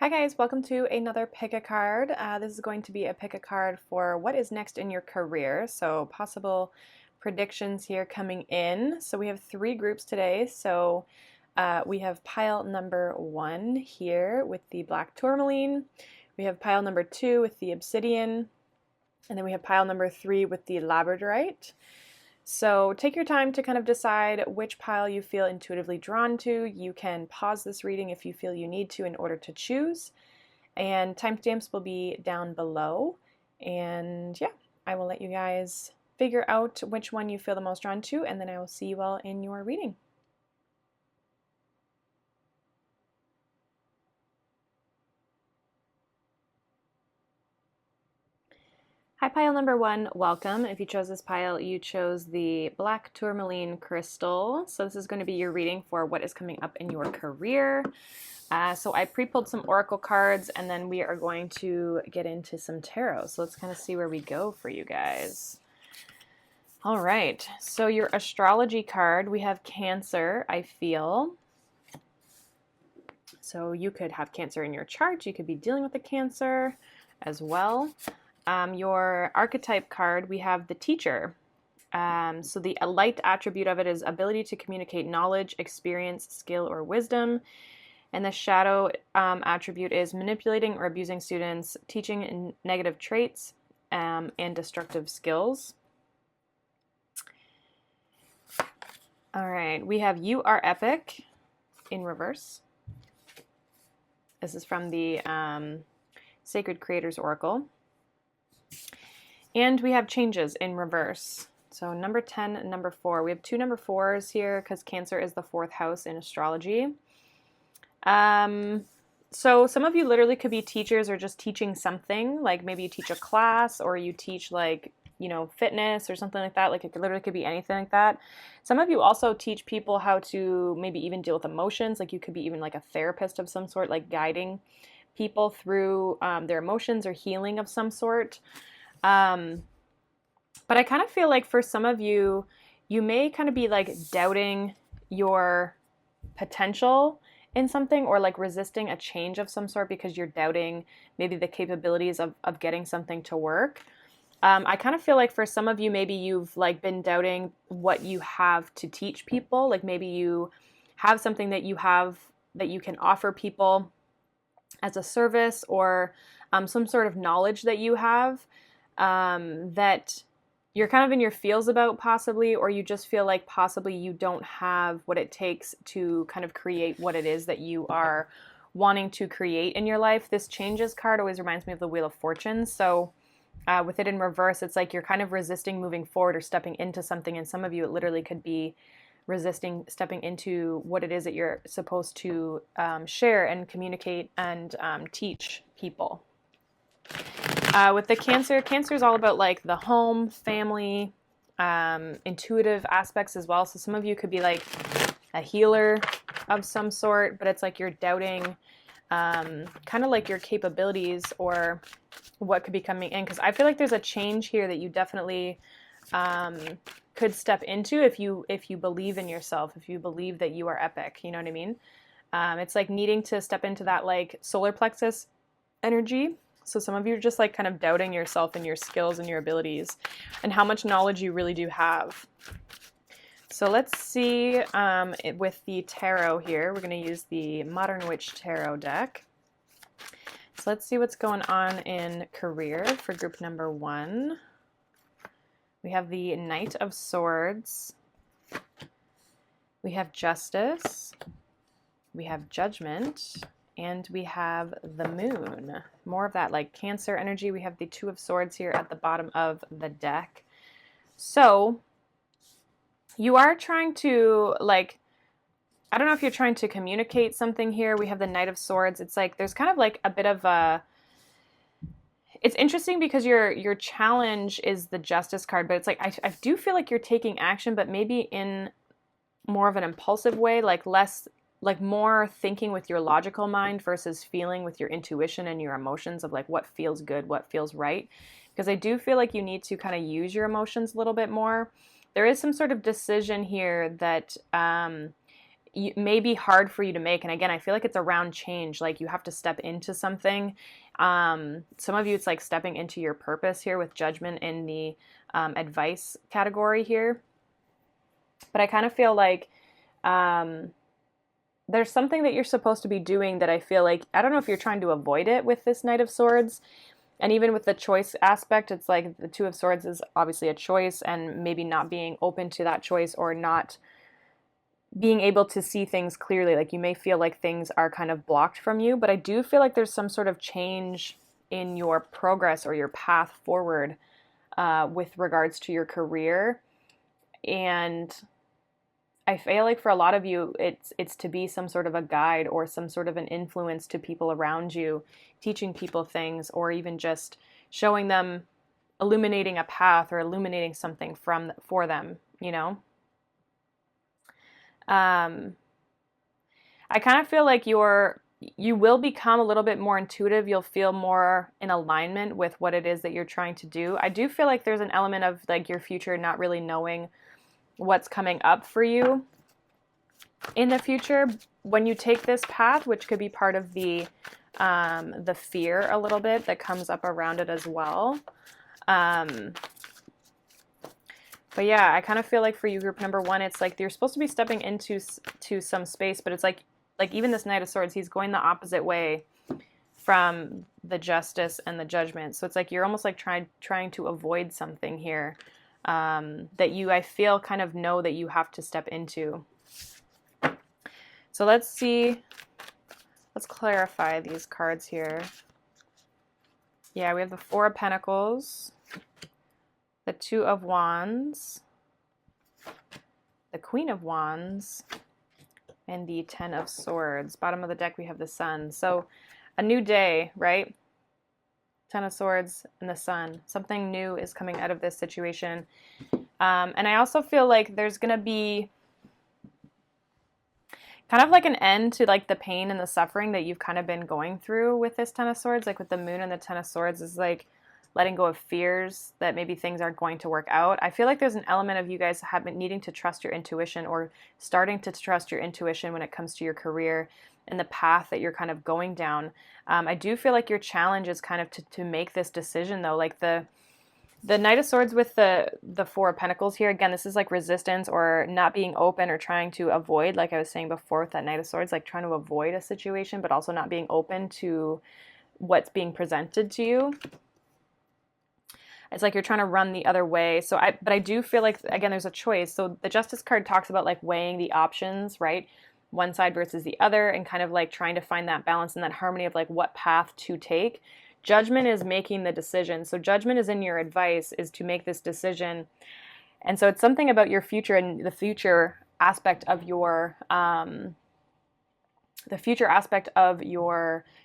Hi guys, welcome to another pick a card. This is going to be a pick a card for what is next in your career. So possible predictions here coming in. So we have three groups today. So we have pile number 1 here with the black tourmaline. We have pile number 2 with the obsidian. And then we have pile number 3 with the labradorite. So take your time to kind of decide which pile you feel intuitively drawn to. You can pause this reading if you feel you need to in order to choose. And timestamps will be down below. And yeah, I will let you guys figure out which one you feel the most drawn to, and then I will see you all in your reading. Hi, pile number 1, welcome. If you chose this pile, you chose the black tourmaline crystal. So this is going to be your reading for what is coming up in your career. So I pre-pulled some oracle cards, and then we are going to get into some tarot. So let's kind of see where we go for you guys. All right, so your astrology card, we have Cancer, I feel. So you could have Cancer in your chart. You could be dealing with the Cancer as well. Your archetype card, we have the Teacher. So the light attribute of it is ability to communicate knowledge, experience, skill, or wisdom. And the shadow attribute is manipulating or abusing students, teaching negative traits, and destructive skills. All right, we have You Are Epic in reverse. This is from the Sacred Creators Oracle. And we have Changes in reverse. So number 10 and number 4. We have two number 4s here because Cancer is the 4th house in astrology. So some of you literally could be teachers or just teaching something. Like maybe you teach a class or you teach like, you know, fitness or something like that. Like it literally could be anything like that. Some of you also teach people how to maybe even deal with emotions. Like you could be even like a therapist of some sort, like guiding people through their emotions or healing of some sort. But I kind of feel like for some of you, you may kind of be like doubting your potential in something or like resisting a change of some sort because you're doubting maybe the capabilities of getting something to work. I kind of feel like for some of you, maybe you've like been doubting what you have to teach people. Like maybe you have something that you have that you can offer people as a service or some sort of knowledge that you have that you're kind of in your feels about possibly, or you just feel like possibly you don't have what it takes to kind of create what it is that you are wanting to create in your life. This Changes card always reminds me of the Wheel of Fortune. So with it in reverse, it's like you're kind of resisting moving forward or stepping into something. And some of you, it literally could be resisting stepping into what it is that you're supposed to share and communicate and teach people. With the Cancer, Cancer is all about like the home, family, intuitive aspects as well. So some of you could be like a healer of some sort, but it's like you're doubting kind of like your capabilities or what could be coming in. Because I feel like there's a change here that you definitely could step into if you believe in yourself, if you believe that you are epic, you know what I mean? It's like needing to step into that like solar plexus energy. So some of you are just like kind of doubting yourself and your skills and your abilities and how much knowledge you really do have. So let's see with the tarot here. We're going to use the Modern Witch Tarot deck. So let's see what's going on in career for group number 1. We have the Knight of Swords. We have Justice. We have Judgment. And we have the Moon. More of that like Cancer energy. We have the Two of Swords here at the bottom of the deck. So you are trying to like, I don't know if you're trying to communicate something here. We have the Knight of Swords. It's like there's kind of like a bit of a, it's interesting because your challenge is the Justice card, but it's like I do feel like you're taking action, but maybe in more of an impulsive way, like less, like more thinking with your logical mind versus feeling with your intuition and your emotions of like what feels good, what feels right. Because I do feel like you need to kind of use your emotions a little bit more. There is some sort of decision here that may be hard for you to make. And again, I feel like it's around change. Like you have to step into something. Some of you, it's like stepping into your purpose here with Judgment in the advice category here. But I kind of feel like there's something that you're supposed to be doing that I feel like, I don't know if you're trying to avoid it with this Knight of Swords. And even with the choice aspect, it's like the Two of Swords is obviously a choice, and maybe not being open to that choice, or not being able to see things clearly. Like you may feel like things are kind of blocked from you, but I do feel like there's some sort of change in your progress or your path forward with regards to your career. And I feel like for a lot of you, it's to be some sort of a guide or some sort of an influence to people around you, teaching people things, or even just showing them, illuminating a path or illuminating something for them, you know? I kind of feel like you will become a little bit more intuitive. You'll feel more in alignment with what it is that you're trying to do. I do feel like there's an element of like your future not really knowing what's coming up for you in the future when you take this path, which could be part of the fear a little bit that comes up around it as well. But yeah, I kind of feel like for you, group number one, it's like you're supposed to be stepping into some space, but it's like even this Knight of Swords, he's going the opposite way from the Justice and the Judgment. So it's like you're almost like trying to avoid something here. That I feel kind of know that you have to step into. So let's clarify these cards here. Yeah, we have the Four of Pentacles, the Two of Wands, the Queen of Wands, and the Ten of Swords. Bottom of the deck, we have the Sun. So a new day, right? Ten of Swords and the Sun. Something new is coming out of this situation. And I also feel like there's going to be kind of like an end to like the pain and the suffering that you've kind of been going through with this Ten of Swords. Like with the Moon and the Ten of Swords is like letting go of fears that maybe things aren't going to work out. I feel like there's an element of you guys needing to trust your intuition, or starting to trust your intuition when it comes to your career and the path that you're kind of going down. I do feel like your challenge is kind of to make this decision though. Like the Knight of Swords with the Four of Pentacles here, again, this is like resistance or not being open or trying to avoid, like I was saying before with that Knight of Swords, like trying to avoid a situation, but also not being open to what's being presented to you. It's like you're trying to run the other way. But I do feel like, again, there's a choice. So the Justice card talks about like weighing the options, right? One side versus the other, and kind of like trying to find that balance and that harmony of like what path to take. Judgment is making the decision. So Judgment is in your advice, is to make this decision. And so it's something about your future and the future aspect of your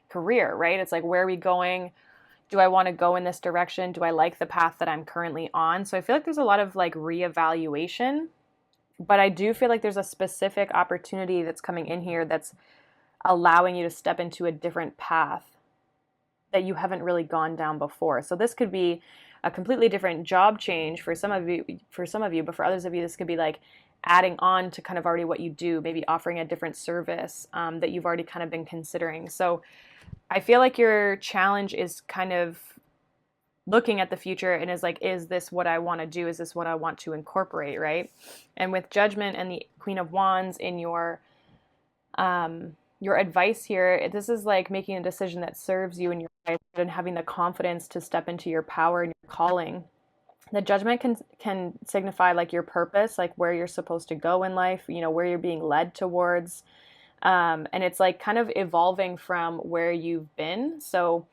career, right? It's like, where are we going? Do I want to go in this direction? Do I like the path that I'm currently on? So I feel like there's a lot of like reevaluation, but I do feel like there's a specific opportunity that's coming in here that's allowing you to step into a different path that you haven't really gone down before. So this could be a completely different job change for some of you, but for others of you, this could be like adding on to kind of already what you do, maybe offering a different service that you've already kind of been considering. So I feel like your challenge is kind of looking at the future and is like, is this what I want to do? Is this what I want to incorporate, right? And with Judgment and the Queen of Wands in your advice here, this is like making a decision that serves you and your life and having the confidence to step into your power and your calling. The Judgment can signify like your purpose, like where you're supposed to go in life, you know, where you're being led towards. And it's like kind of evolving from where you've been. So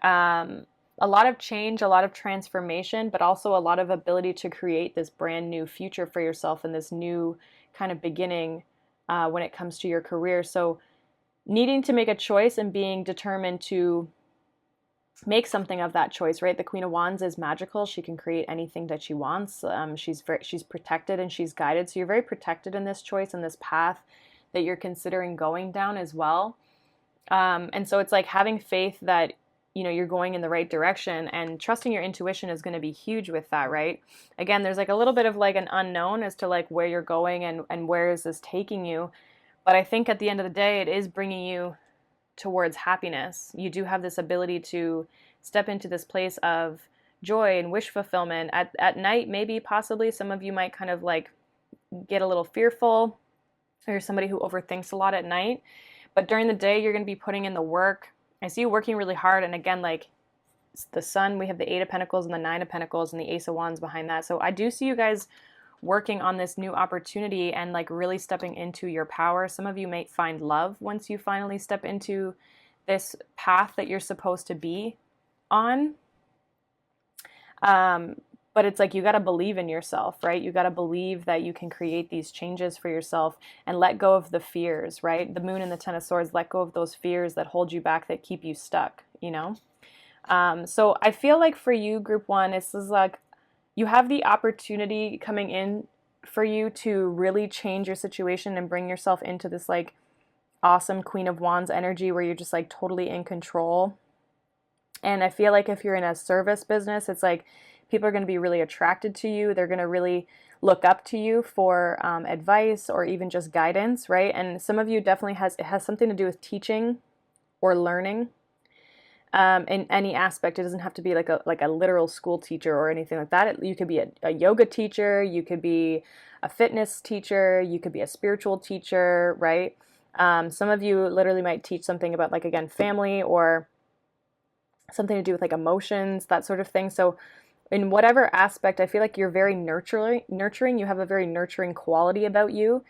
a lot of change, a lot of transformation, but also a lot of ability to create this brand new future for yourself and this new kind of beginning when it comes to your career. So needing to make a choice and being determined to make something of that choice, right? The Queen of Wands is magical. She can create anything that she wants. She's protected and she's guided. So you're very protected in this choice and this path that you're considering going down as well. And so it's like having faith that, you know, you're going in the right direction, and trusting your intuition is going to be huge with that, right? Again, there's like a little bit of like an unknown as to like where you're going and where is this taking you. But I think at the end of the day, it is bringing you towards happiness. You do have this ability to step into this place of joy and wish fulfillment. At night, maybe possibly some of you might kind of like get a little fearful, or you're somebody who overthinks a lot at night. But during the day, you're going to be putting in the work. I see you working really hard. And again, like the Sun, we have the Eight of Pentacles and the Nine of Pentacles and the Ace of Wands behind that. So I do see you guys working on this new opportunity and like really stepping into your power. Some of you may find love once you finally step into this path that you're supposed to be on. But it's like you got to believe in yourself, right? You got to believe that you can create these changes for yourself and let go of the fears, right? The Moon and the Ten of Swords, let go of those fears that hold you back, that keep you stuck, you know? So I feel like for you, Group 1, it's like you have the opportunity coming in for you to really change your situation and bring yourself into this like awesome Queen of Wands energy where you're just like totally in control. And I feel like if you're in a service business, it's like people are going to be really attracted to you. They're going to really look up to you for advice or even just guidance, right? And some of you definitely it has something to do with teaching or learning in any aspect. It doesn't have to be like a literal school teacher or anything like that. You could be a yoga teacher. You could be a fitness teacher. You could be a spiritual teacher, right? Some of you literally might teach something about like, again, family or something to do with like emotions, that sort of thing. So in whatever aspect, I feel like you're very nurturing. You have a very nurturing quality about you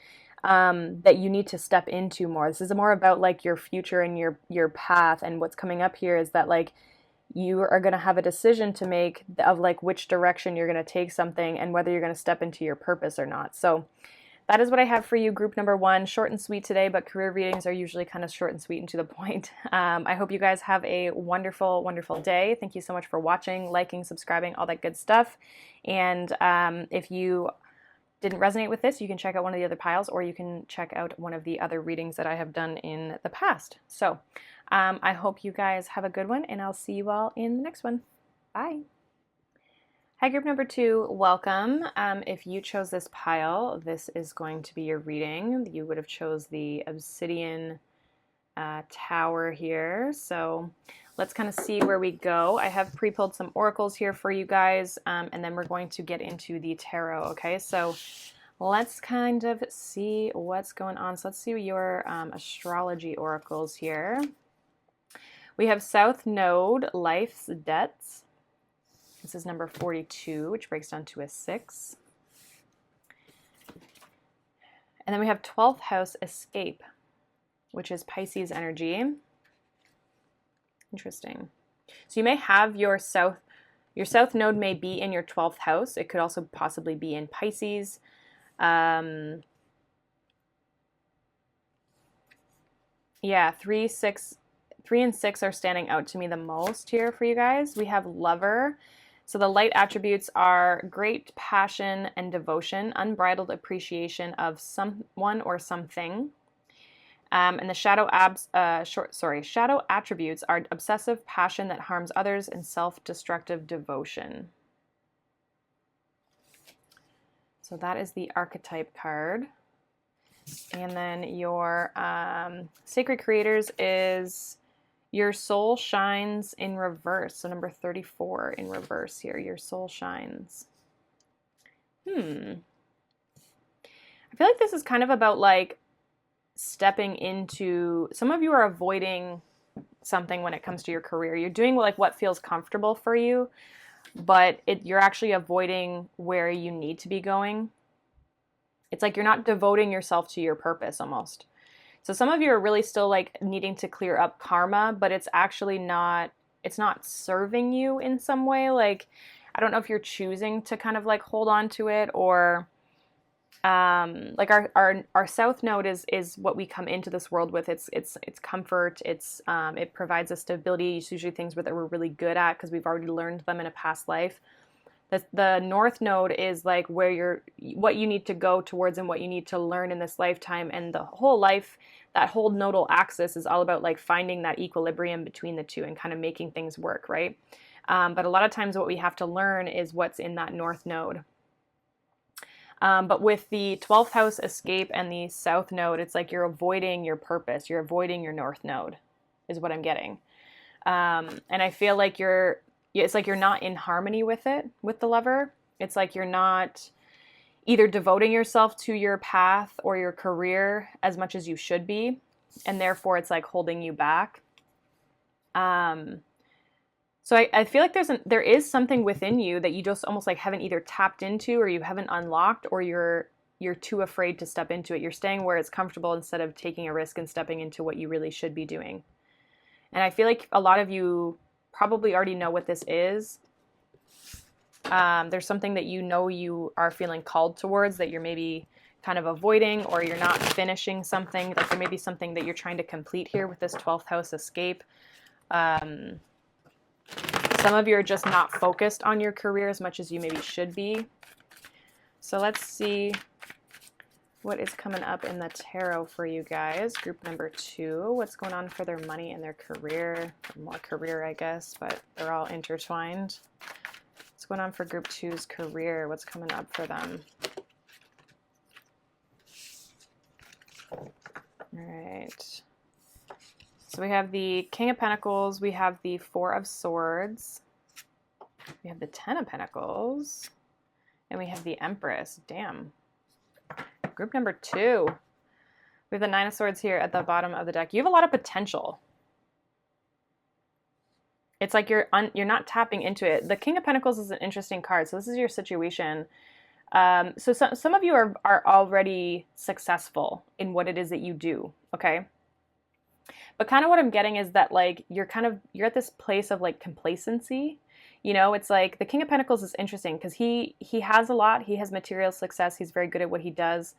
that you need to step into more. This is more about like your future and your path. And what's coming up here is that like you are going to have a decision to make of like which direction you're going to take something and whether you're going to step into your purpose or not. So that is what I have for you, Group number 1. Short and sweet today, but career readings are usually kind of short and sweet and to the point. I hope you guys have a wonderful, wonderful day. Thank you so much for watching, liking, subscribing, all that good stuff. And if you didn't resonate with this, you can check out one of the other piles, or you can check out one of the other readings that I have done in the past. So I hope you guys have a good one, and I'll see you all in the next one. Bye. Hi, Group number 2, welcome. If you chose this pile, this is going to be your reading. You would have chose the Obsidian Tower here. So let's kind of see where we go. I have pre-pulled some oracles here for you guys, and then we're going to get into the tarot, okay? So let's kind of see what's going on. So let's see your astrology oracles here. We have South Node, Life's Debts. This is number 42, which breaks down to a 6. And then we have 12th house, Escape, which is Pisces energy. Interesting. So you may have your south node may be in your 12th house. It could also possibly be in Pisces. Yeah, 3 and 6 are standing out to me the most here for you guys. We have Lover. So the light attributes are great passion and devotion, unbridled appreciation of someone or something. And the shadow attributes are obsessive passion that harms others and self-destructive devotion. So that is the archetype card. And then your Sacred Creators is Your Soul Shines in Reverse. So number 34 in reverse here. Your Soul Shines. I feel like this is kind of about like stepping into, some of you are avoiding something when it comes to your career. You're doing like what feels comfortable for you, but you're actually avoiding where you need to be going. It's like you're not devoting yourself to your purpose almost. So some of you are really still like needing to clear up karma, but it's actually not, it's not serving you in some way. Like, I don't know if you're choosing to kind of like hold on to it, or like our south node is what we come into this world with. It's comfort. It provides us stability. It's usually things that we're really good at because we've already learned them in a past life. The north node is like where what you need to go towards and what you need to learn in this lifetime. And the whole life, that whole nodal axis is all about like finding that equilibrium between the two and kind of making things work, right? But a lot of times what we have to learn is what's in that north node. But with the 12th house escape and the south node, it's like you're avoiding your purpose. You're avoiding your north node is what I'm getting. And I feel like it's like you're not in harmony with it, with the Lover. It's like you're not either devoting yourself to your path or your career as much as you should be. And therefore it's like holding you back. So I feel like there is something within you that you just almost like haven't either tapped into or you haven't unlocked, or you're too afraid to step into it. You're staying where it's comfortable instead of taking a risk and stepping into what you really should be doing. And I feel like a lot of you probably already know what this is. There's something that you are feeling called towards that you're maybe kind of avoiding, or you're not finishing something. Like there may be something that you're trying to complete here with this 12th house escape. Some of you are just not focused on your career as much as you maybe should be. So let's see what is coming up in the tarot for you guys. Group number 2, what's going on for their money and their career? More career, I guess, but they're all intertwined. What's going on for group 2's career? What's coming up for them? All right. So we have the King of Pentacles, we have the 4 of Swords, we have the 10 of Pentacles, and we have the Empress. Damn. Group number 2. We have the 9 of Swords here at the bottom of the deck. You have a lot of potential. It's like you're not tapping into it. The King of Pentacles is an interesting card. So this is your situation. So some of you are already successful in what it is that you do, okay? But kind of what I'm getting is that like you're at this place of like complacency. You know, it's like the King of Pentacles is interesting because he has a lot. He has material success. He's very good at what he does.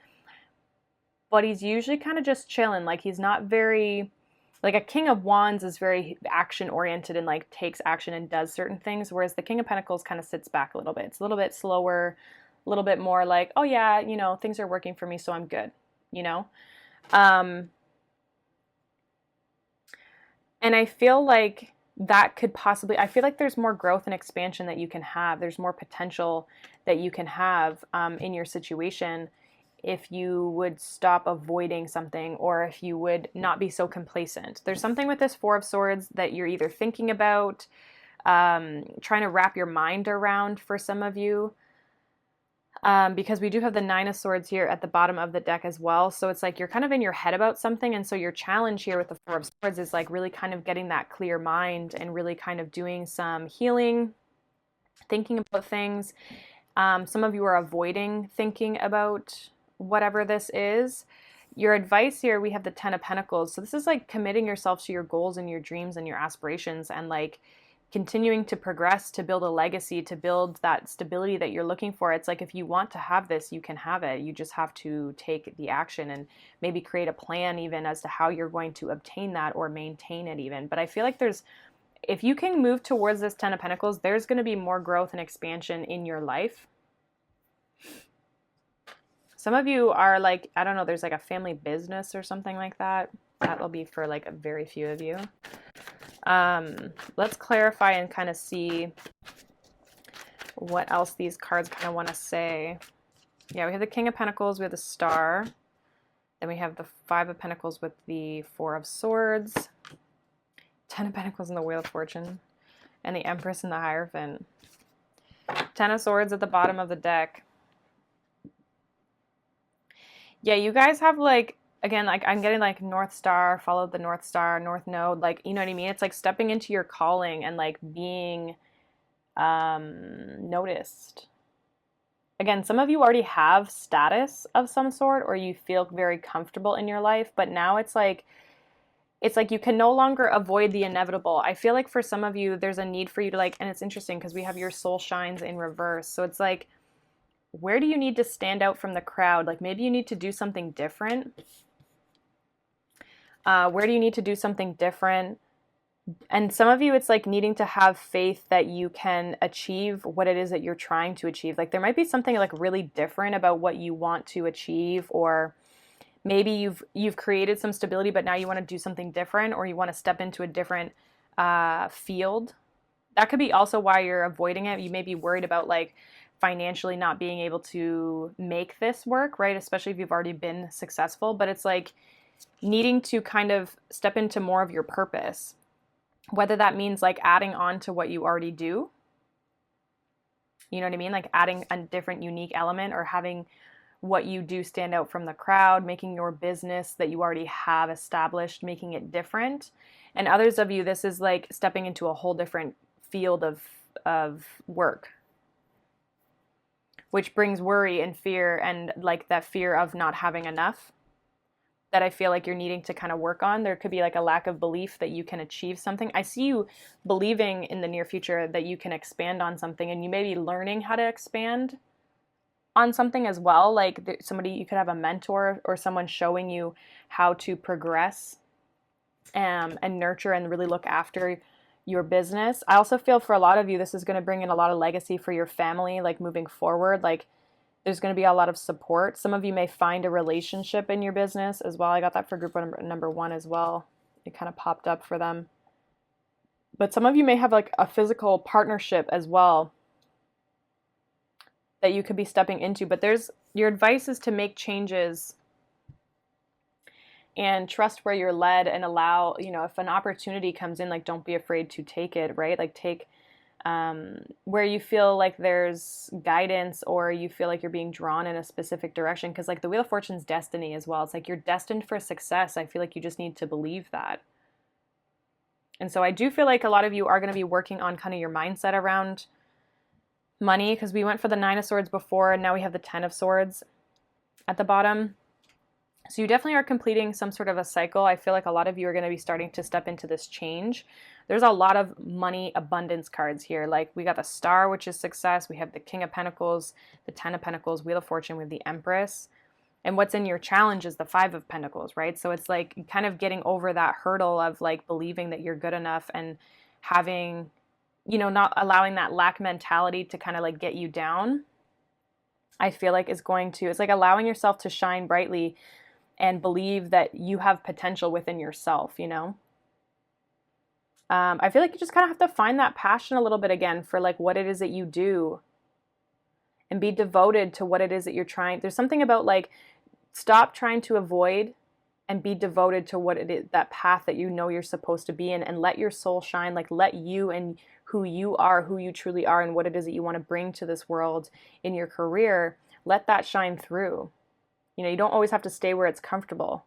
But he's usually kind of just chilling. Like he's not very, like a King of Wands is very action oriented and like takes action and does certain things. Whereas the King of Pentacles kind of sits back a little bit. It's a little bit slower, a little bit more like, oh yeah, you know, things are working for me, so I'm good, you know? And I feel like that could possibly, I feel like there's more growth and expansion that you can have. There's more potential that you can have in your situation if you would stop avoiding something, or if you would not be so complacent. There's something with this 4 of Swords that you're either thinking about, trying to wrap your mind around for some of you. Because we do have the 9 of Swords here at the bottom of the deck as well. So it's like you're kind of in your head about something. And so your challenge here with the 4 of Swords is like really kind of getting that clear mind and really kind of doing some healing, thinking about things. Some of you are avoiding thinking about whatever this is. Your advice here, we have the 10 of Pentacles. So this is like committing yourself to your goals and your dreams and your aspirations, and like continuing to progress, to build a legacy, to build that stability that you're looking for. It's like if you want to have this, you can have it. You just have to take the action and maybe create a plan even as to how you're going to obtain that or maintain it even. But I feel like if you can move towards this 10 of Pentacles, there's going to be more growth and expansion in your life. Some of you are like, I don't know, there's like a family business or something like that. That'll be for like a very few of you. Let's clarify and kind of see what else these cards kind of want to say. Yeah, we have the King of Pentacles, we have the Star. Then we have the 5 of Pentacles with the 4 of Swords. 10 of Pentacles and the Wheel of Fortune. And the Empress and the Hierophant. 10 of Swords at the bottom of the deck. Yeah, you guys have like, again, like I'm getting like North Star, follow the North Star, North Node, like, you know what I mean? It's like stepping into your calling and like being noticed. Again, some of you already have status of some sort, or you feel very comfortable in your life, but now it's like you can no longer avoid the inevitable. I feel like for some of you, there's a need for you to like, and it's interesting because we have your soul shines in reverse. So it's like, where do you need to stand out from the crowd? Like maybe you need to do something different. Where do you need to do something different? And some of you, it's like needing to have faith that you can achieve what it is that you're trying to achieve. Like there might be something like really different about what you want to achieve, or maybe you've created some stability, but now you want to do something different, or you want to step into a different field. That could be also why you're avoiding it. You may be worried about like financially not being able to make this work, right? Especially if you've already been successful, but it's like needing to kind of step into more of your purpose, whether that means like adding on to what you already do. You know what I mean? Like adding a different unique element, or having what you do stand out from the crowd, making your business that you already have established, making it different. And others of you, this is like stepping into a whole different field of work, which brings worry and fear, and like that fear of not having enough that I feel like you're needing to kind of work on. There could be like a lack of belief that you can achieve something. I see you believing in the near future that you can expand on something, and you may be learning how to expand on something as well. Like somebody, you could have a mentor or someone showing you how to progress and nurture and really look after your business. I also feel for a lot of you, this is going to bring in a lot of legacy for your family, like moving forward. Like there's going to be a lot of support. Some of you may find a relationship in your business as well. I got that for group number 1 as well. It kind of popped up for them. But some of you may have like a physical partnership as well that you could be stepping into. But your advice is to make changes and trust where you're led, and allow, if an opportunity comes in, like don't be afraid to take it, right? Like take where you feel like there's guidance, or you feel like you're being drawn in a specific direction. Because like the Wheel of Fortune's destiny as well. It's like you're destined for success. I feel like you just need to believe that. And so I do feel like a lot of you are going to be working on kind of your mindset around money, because we went for the 9 of Swords before, and now we have the 10 of Swords at the bottom. So you definitely are completing some sort of a cycle. I feel like a lot of you are going to be starting to step into this change. There's a lot of money abundance cards here. Like we got the Star, which is success. We have the King of Pentacles, the 10 of Pentacles, Wheel of Fortune with the Empress. And what's in your challenge is the 5 of Pentacles, right? So it's like kind of getting over that hurdle of like believing that you're good enough, and having, not allowing that lack mentality to kind of like get you down. I feel like it's like allowing yourself to shine brightly and believe that you have potential within yourself, I feel like you just kind of have to find that passion a little bit again for like what it is that you do, and be devoted to what it is that you're trying. There's something about like, stop trying to avoid and be devoted to what it is, that path that you're supposed to be in, and let your soul shine. Like let you and who you are, who you truly are, and what it is that you want to bring to this world in your career, let that shine through. You don't always have to stay where it's comfortable.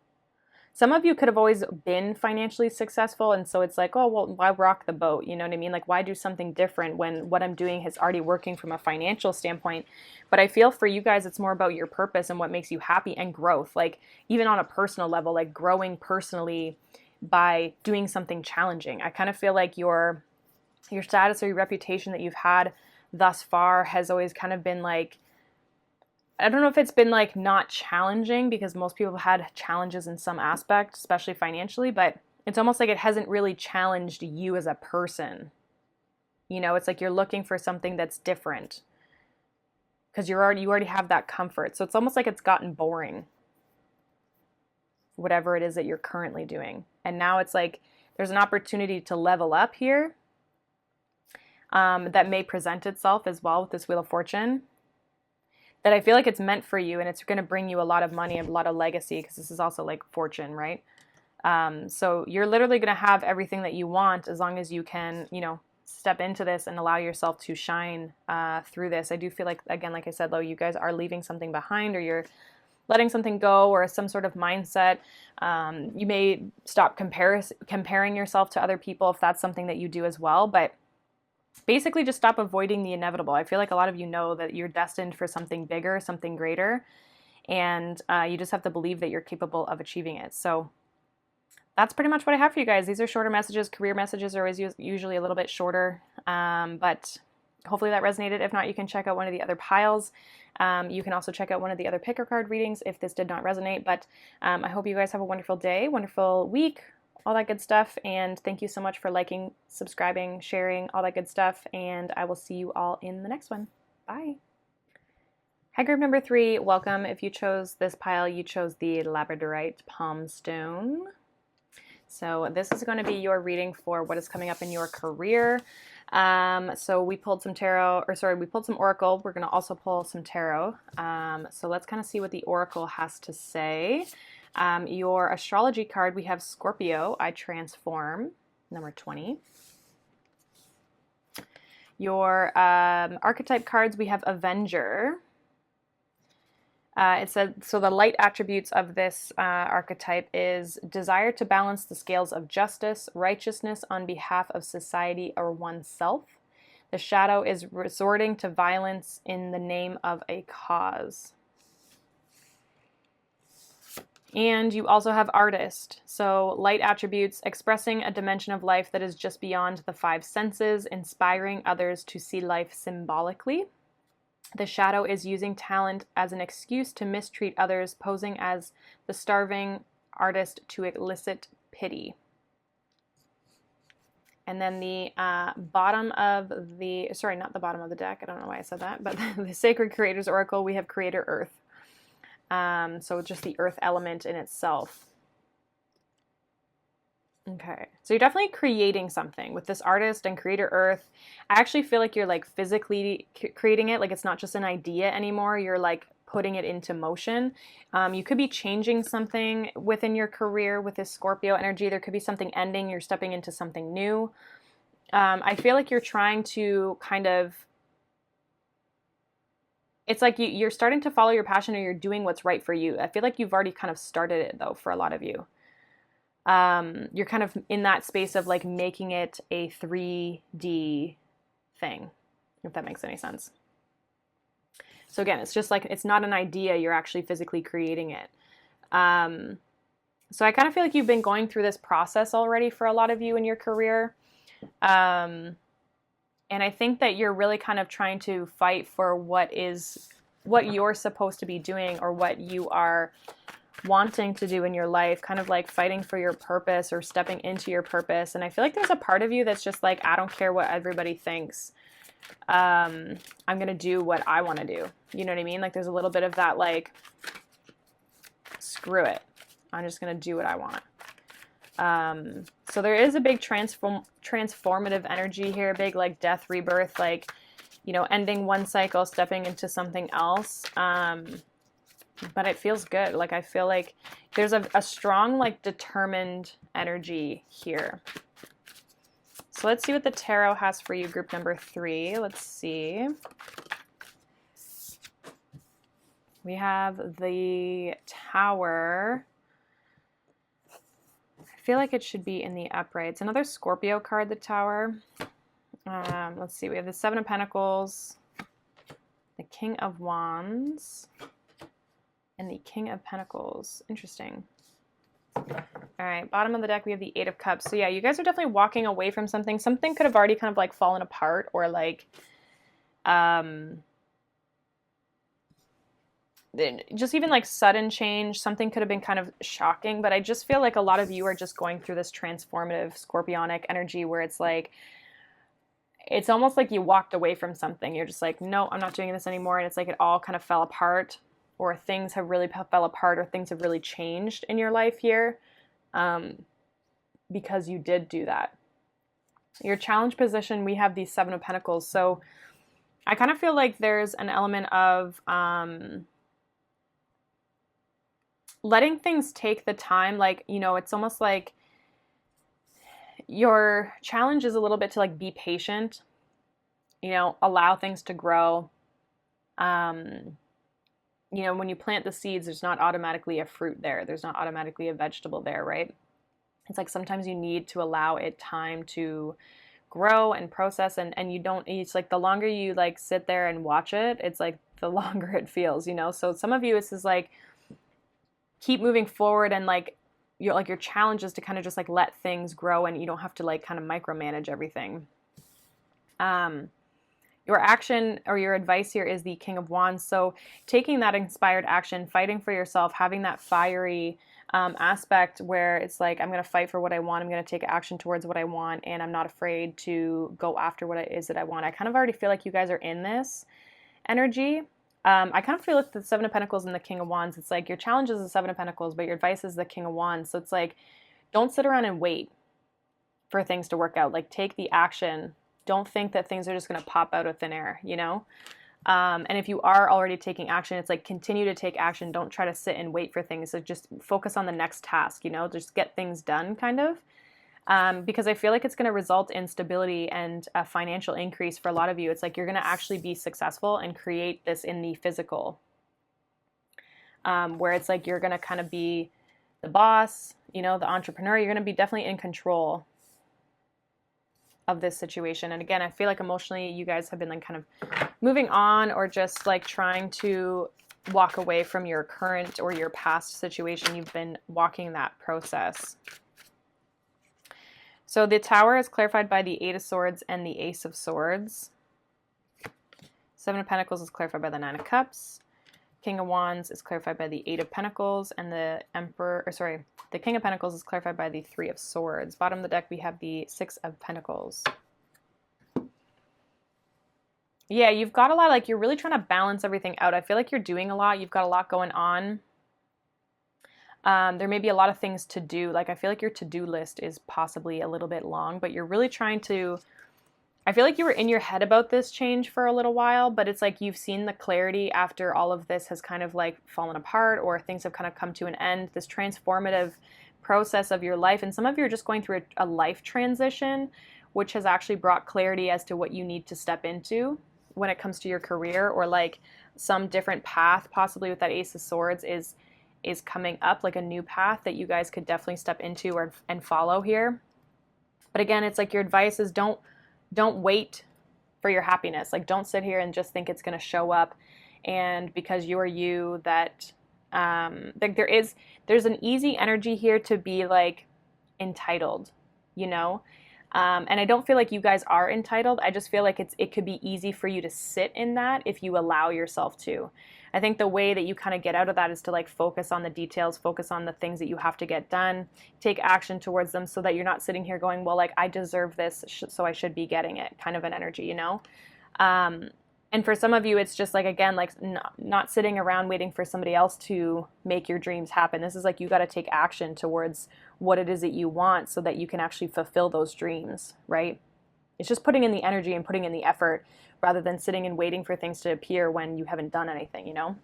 Some of you could have always been financially successful, and so it's like, oh, well, why rock the boat? You know what I mean? Like, why do something different when what I'm doing is already working from a financial standpoint? But I feel for you guys, it's more about your purpose and what makes you happy, and growth. Like, even on a personal level, like growing personally by doing something challenging. I kind of feel like your status or your reputation that you've had thus far has always kind of been like, I don't know if it's been like not challenging, because most people have had challenges in some aspect, especially financially, but it's almost like it hasn't really challenged you as a person. It's like you're looking for something that's different, because you already have that comfort. So it's almost like it's gotten boring, whatever it is that you're currently doing. And now it's like there's an opportunity to level up here that may present itself as well with this Wheel of Fortune, that I feel like it's meant for you, and it's going to bring you a lot of money and a lot of legacy, because this is also like fortune, right? So you're literally going to have everything that you want, as long as you can, step into this and allow yourself to shine through this. I do feel like, again, like I said, though, you guys are leaving something behind, or you're letting something go, or some sort of mindset. You may stop comparing yourself to other people if that's something that you do as well, but basically just stop avoiding the inevitable. I feel like a lot of you know that you're destined for something bigger, something greater, and you just have to believe that you're capable of achieving it. So that's pretty much what I have for you guys. These are shorter messages. Career messages are always usually a little bit shorter, but hopefully that resonated. If not, you can check out one of the other piles. You can also check out one of the other picker card readings if this did not resonate. But I hope you guys have a wonderful day, wonderful week, all that good stuff. And thank you so much for liking, subscribing, sharing, all that good stuff. And I will see you all in the next one. Bye. Hi, group number 3. Welcome. If you chose this pile, you chose the labradorite palm stone. So this is going to be your reading for what is coming up in your career. So we pulled some tarot, or sorry, we pulled some oracle. We're going to also pull some tarot. So let's kind of see what the oracle has to say. Your astrology card, we have Scorpio, I transform, number 20. Your archetype cards, we have Avenger. It said, so the light attributes of this archetype is desire to balance the scales of justice, righteousness on behalf of society or oneself. The shadow is resorting to violence in the name of a cause. And you also have artist. So light attributes, expressing a dimension of life that is just beyond the five senses, inspiring others to see life symbolically. The shadow is using talent as an excuse to mistreat others, posing as the starving artist to elicit pity. And then the bottom of the, sorry, not the bottom of the deck, I don't know why I said that, but the Sacred Creators Oracle, we have Creator Earth. So just the earth element in itself. Okay, so you're definitely creating something with this artist and Creator Earth. I actually feel like you're like physically creating it. Like it's not just an idea anymore. You're like putting it into motion. You could be changing something within your career with this Scorpio energy. There could be something ending. You're stepping into something new. I feel like you're trying to kind of, it's like you're starting to follow your passion or you're doing what's right for you. I feel like you've already kind of started it though for a lot of you. You're kind of in that space of like making it a 3D thing, if that makes any sense. So again, it's just like, it's not an idea, you're actually physically creating it. So I kind of feel like you've been going through this process already for a lot of you in your career. And I think that you're really kind of trying to fight for what you're supposed to be doing or what you are wanting to do in your life, kind of like fighting for your purpose or stepping into your purpose. And I feel like there's a part of you that's just like, I don't care what everybody thinks. I'm going to do what I want to do. You know what I mean? Like there's a little bit of that, like, screw it. I'm just going to do what I want. So there is a big transformative energy here, big like death, rebirth, like, you know, ending one cycle, stepping into something else. But it feels good. Like, I feel like there's a strong, like, determined energy here. So let's see what the tarot has for you, group number 3. Let's see. We have the Tower. I feel like it should be in the upright. It's another Scorpio card, the Tower. Let's see. We have the 7 of Pentacles, the King of Wands, and the King of Pentacles. Interesting. All right, bottom of the deck, we have the 8 of Cups. So yeah, you guys are definitely walking away from something. Something could have already kind of like fallen apart or like, just even like sudden change. Something could have been kind of shocking, but I just feel like a lot of you are just going through this transformative scorpionic energy where it's like, it's almost like you walked away from something. You're just like, no, I'm not doing this anymore. And it's like it all kind of fell apart, or things have really fell apart, or things have really changed in your life here because you did do that. Your challenge position, we have these 7 of Pentacles. So I kind of feel like there's an element of letting things take the time. Like, you know, it's almost like your challenge is a little bit to like be patient, you know, allow things to grow. You know, when you plant the seeds, there's not automatically a fruit there. There's not automatically a vegetable there, right? It's like sometimes you need to allow it time to grow and process, and you don't, it's like the longer you like sit there and watch it, it's like the longer it feels, you know? So some of you, this is like, keep moving forward, and like your challenge is to kind of just like let things grow, and you don't have to like kind of micromanage everything. Your action or your advice here is the King of Wands. So taking that inspired action, fighting for yourself, having that fiery aspect where it's like, I'm going to fight for what I want. I'm going to take action towards what I want, and I'm not afraid to go after what it is that I want. I kind of already feel like you guys are in this energy. I kind of feel like the 7 of Pentacles and the King of Wands, it's like your challenge is the 7 of Pentacles, but your advice is the King of Wands. So it's like, don't sit around and wait for things to work out. Like, take the action. Don't think that things are just going to pop out of thin air, you know? And if you are already taking action, it's like, continue to take action. Don't try to sit and wait for things. So just focus on the next task, you know, just get things done, kind of. Because I feel like it's going to result in stability and a financial increase for a lot of you. It's like you're going to actually be successful and create this in the physical, where it's like you're going to kind of be the boss, you know, the entrepreneur. You're going to be definitely in control of this situation. And again, I feel like emotionally you guys have been like kind of moving on, or just like trying to walk away from your current or your past situation. You've been walking that process. So the Tower is clarified by the Eight of Swords and the Ace of Swords. Seven of Pentacles is clarified by the Nine of Cups. King of Wands is clarified by the Eight of Pentacles, and the the King of Pentacles is clarified by the Three of Swords. Bottom of the deck, we have the Six of Pentacles. Yeah, you've got a lot, like, you're really trying to balance everything out. I feel like you're doing a lot. You've got a lot going on. There may be a lot of things to do. Like, I feel like your to-do list is possibly a little bit long, but you're really trying to, I feel like you were in your head about this change for a little while, but it's like you've seen the clarity after all of this has kind of like fallen apart, or things have kind of come to an end, this transformative process of your life. And some of you are just going through a life transition, which has actually brought clarity as to what you need to step into when it comes to your career, or like some different path, possibly with that Ace of Swords is coming up, like a new path that you guys could definitely step into and follow here. But again, it's like your advice is don't wait for your happiness. Like, don't sit here and just think it's going to show up, and because you are you, that like there's an easy energy here to be like entitled, you know. And I don't feel like you guys are entitled. I just feel like it could be easy for you to sit in that if you allow yourself to. I think the way that you kind of get out of that is to like focus on the details, focus on the things that you have to get done, take action towards them, so that you're not sitting here going, well, like, I deserve this, so I should be getting it, kind of an energy, you know? And for some of you, it's just like, again, like not sitting around waiting for somebody else to make your dreams happen. This is like, you got to take action towards what it is that you want, so that you can actually fulfill those dreams, right? It's just putting in the energy and putting in the effort, rather than sitting and waiting for things to appear when you haven't done anything, you know?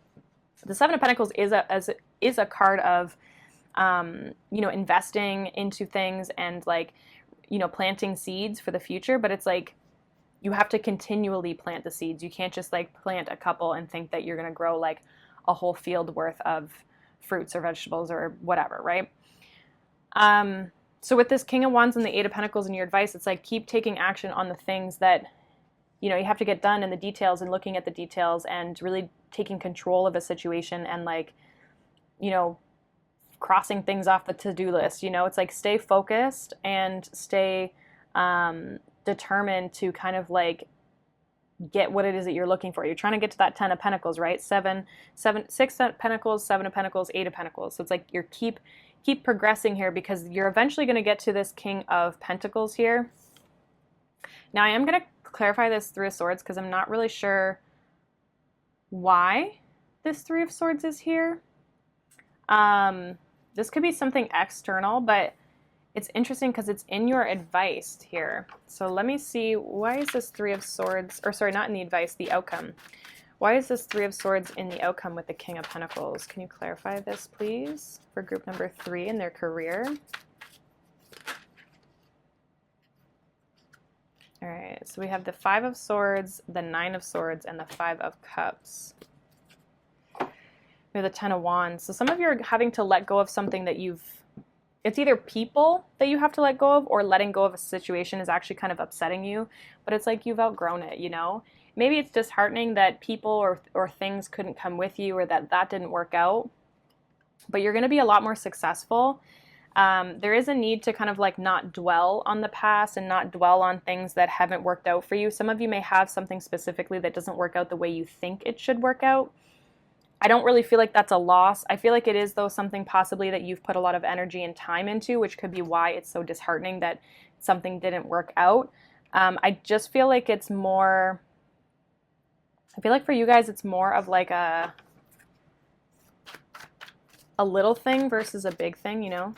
The Seven of Pentacles is a card of, you know, investing into things and like, you know, planting seeds for the future. But it's like, you have to continually plant the seeds. You can't just like plant a couple and think that you're going to grow like a whole field worth of fruits or vegetables or whatever, right? So with this King of Wands and the Eight of Pentacles in your advice, it's like, keep taking action on the things that, you know, you have to get done, in the details, and looking at the details and really taking control of a situation, and like, you know, crossing things off the to-do list. You know, it's like, stay focused and stay determined to kind of like get what it is that you're looking for. You're trying to get to that 10 of Pentacles, right? 6 of Pentacles, 7 of Pentacles, 8 of Pentacles. So it's like you're keep progressing here, because you're eventually going to get to this King of Pentacles here. Now, I am going to clarify this Three of Swords, because I'm not really sure why this Three of Swords is here. This could be something external, but it's interesting because it's in your advice here. So let me see, why is this Three of Swords, or sorry, not in the advice, the outcome. Why is this Three of Swords in the outcome with the King of Pentacles? Can you clarify this, please, for group number 3 in their career? All right, so we have the Five of Swords, the Nine of Swords, and the Five of Cups. We have the Ten of Wands. So some of you are having to let go of something that it's either people that you have to let go of, or letting go of a situation is actually kind of upsetting you, but it's like you've outgrown it, you know? Maybe it's disheartening that people or things couldn't come with you, or that didn't work out, but you're going to be a lot more successful. There is a need to kind of like not dwell on the past and not dwell on things that haven't worked out for you. Some of you may have something specifically that doesn't work out the way you think it should work out. I don't really feel like that's a loss. I feel like it is, though, something possibly that you've put a lot of energy and time into, which could be why it's so disheartening that something didn't work out. I just feel like it's more, I feel like for you guys, it's more of like a little thing versus a big thing, you know?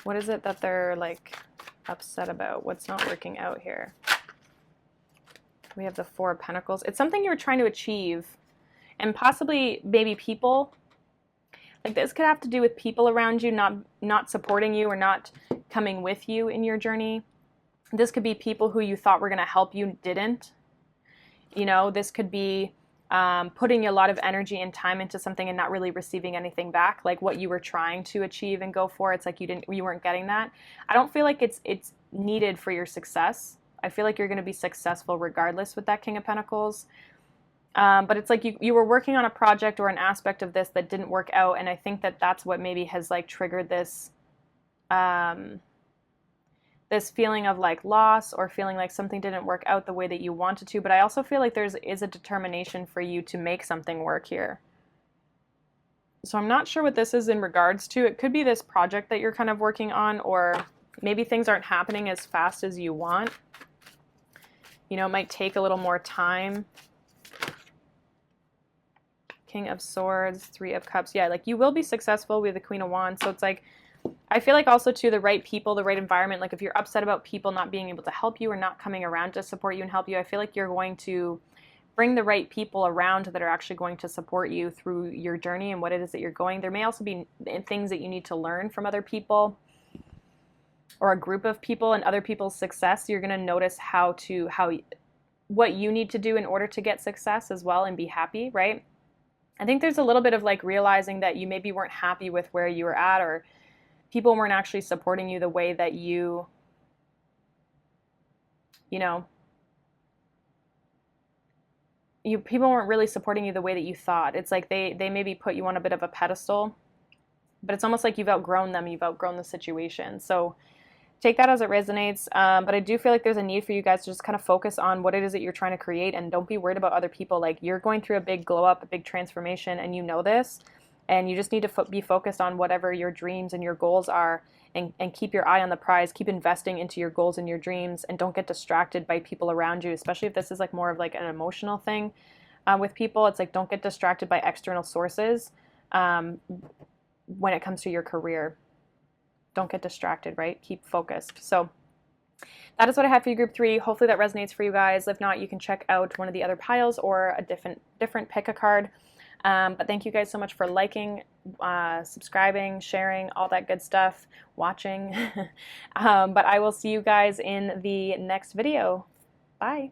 What is it that they're like upset about? What's not working out here? We have the Four of Pentacles. It's something you're trying to achieve, and possibly maybe people. Like this could have to do with people around you not supporting you or not coming with you in your journey. This could be people who you thought were going to help you didn't. You know, this could be putting a lot of energy and time into something and not really receiving anything back, like what you were trying to achieve and go for. It's like you weren't getting that. I don't feel like it's needed for your success. I feel like you're going to be successful regardless with that King of Pentacles. But it's like you were working on a project or an aspect of this that didn't work out, and I think that that's what maybe has like triggered this this feeling of like loss or feeling like something didn't work out the way that you wanted to. But I also feel like is a determination for you to make something work here. So I'm not sure what this is in regards to. It could be this project that you're kind of working on, or maybe things aren't happening as fast as you want. You know, it might take a little more time. King of Swords, Three of Cups. Yeah, like you will be successful with the Queen of Wands. So it's like, I feel like also too, the right people, the right environment, like if you're upset about people not being able to help you or not coming around to support you and help you, I feel like you're going to bring the right people around that are actually going to support you through your journey and what it is that you're going. There may also be things that you need to learn from other people or a group of people and other people's success. You're going to notice what you need to do in order to get success as well and be happy, right? I think there's a little bit of like realizing that you maybe weren't happy with where you were at, or people weren't actually supporting you the way that you know, people weren't really supporting you the way that you thought. It's like they maybe put you on a bit of a pedestal, but it's almost like you've outgrown them, you've outgrown the situation. So take that as it resonates. But I do feel like there's a need for you guys to just kind of focus on what it is that you're trying to create, and don't be worried about other people. Like you're going through a big glow up, a big transformation, and you know this, and you just need to be focused on whatever your dreams and your goals are, and keep your eye on the prize. Keep investing into your goals and your dreams, and don't get distracted by people around you, especially if this is like more of like an emotional thing with people. It's like, don't get distracted by external sources when it comes to your career. Don't get distracted, right? Keep focused. So that is what I have for you, group 3. Hopefully that resonates for you guys. If not, you can check out one of the other piles or a different pick a card. But thank you guys so much for liking, subscribing, sharing, all that good stuff, watching. But I will see you guys in the next video. Bye.